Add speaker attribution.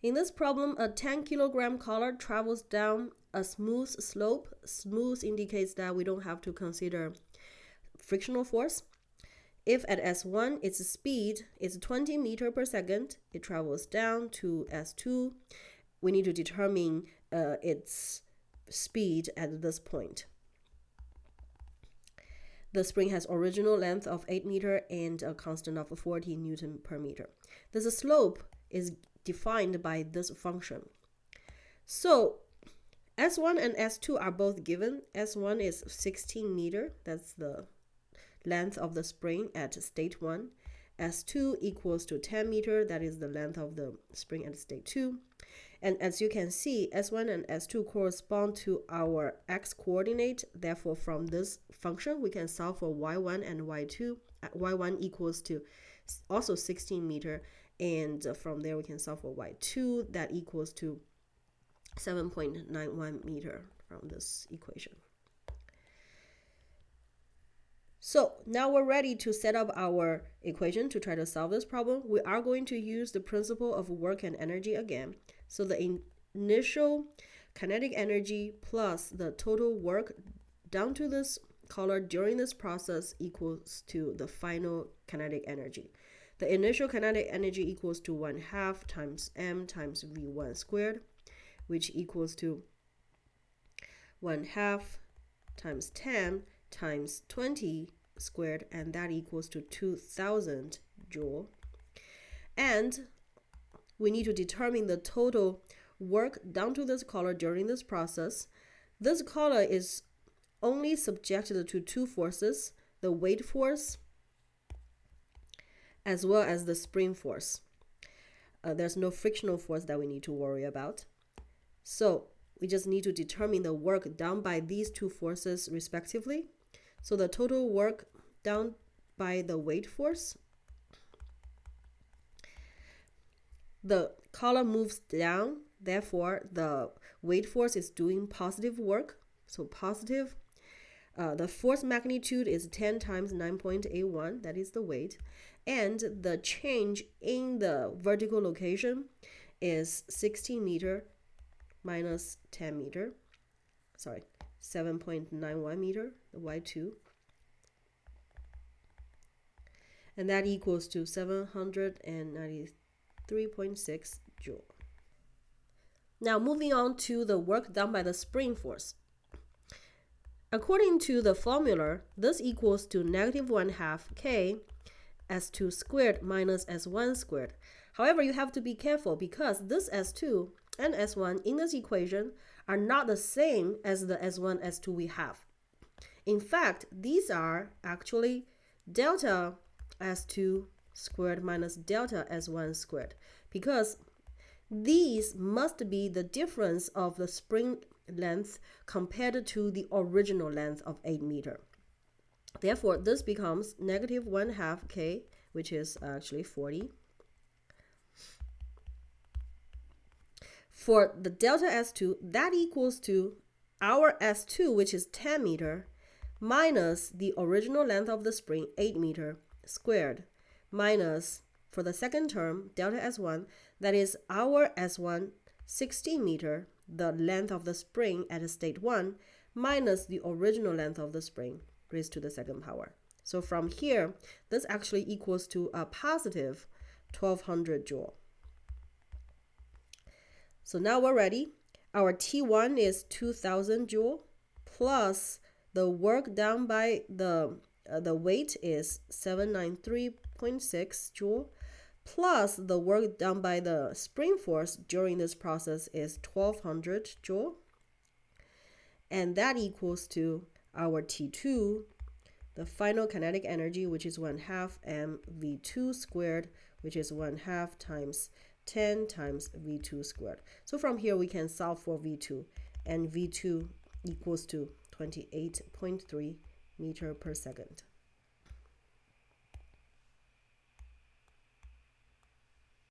Speaker 1: In this problem, a 10-kilogram collar travels down a smooth slope. Smooth indicates that we don't have to consider frictional force. If at S1 its speed is 20 meters per second, it travels down to S2. We need to determine its speed at this point. The spring has original length of 8 meters and a constant of 40 Newton per meter. This slope is defined by this function. So S1 and S2 are both given. S1 is 16 meters. That's the length of the spring at state 1. S2 equals to 10 meters. That is the length of the spring at state 2. And as you can see, S1 and S2 correspond to our x coordinate. Therefore, from this function, we can solve for y1 and y2. Y1 equals to also 16 meters. And from there, we can solve for y2. That equals to 7.91 meters from this equation. So now we're ready to set up our equation to try to solve this problem. We are going to use the principle of work and energy again. So the initial kinetic energy plus the total work down to this collar during this process equals to the final kinetic energy. The initial kinetic energy equals to 1/2 times m times v1 squared, which equals to 1/2 times 10 times 20 squared, and that equals to 2000 joule. And we need to determine the total work down to this collar during this process. This collar is only subjected to two forces, the weight force as well as the spring force. There's no frictional force that we need to worry about. So we just need to determine the work done by these two forces respectively. So the total work done by the weight force, the collar moves down, therefore the weight force is doing positive work. So positive, the force magnitude is 10 times 9.81, that is the weight. And the change in the vertical location is 16 meters minus 10 meters. Sorry, 7.91 meters, the y2. And that equals to 793.6 joule. Now moving on to the work done by the spring force. According to the formula, this equals to -1/2 k S2 squared minus S1 squared. However, you have to be careful because this S2 and S1 in this equation are not the same as the S1, S2 we have. In fact, these are actually delta S2 squared minus delta S1 squared, because these must be the difference of the spring length compared to the original length of 8 meters. Therefore, this becomes -1/2 k, which is actually 40. For the delta S2, that equals to our S2, which is 10 meters, minus the original length of the spring, 8 meters, squared, minus, for the second term, delta S1, that is our S1, 16 meters, the length of the spring at state 1, minus the original length of the spring, raised to the second power. So from here, this actually equals to a positive 1200 joule. So now we're ready. Our T1 is 2000 joule plus the work done by the weight is 793.6 joule plus the work done by the spring force during this process is 1200 joule. And that equals to our T2, the final kinetic energy, which is 1/2 mv2 squared, which is 1/2 times 10 times v2 squared. So from here we can solve for v2, and v2 equals to 28.3 meters per second.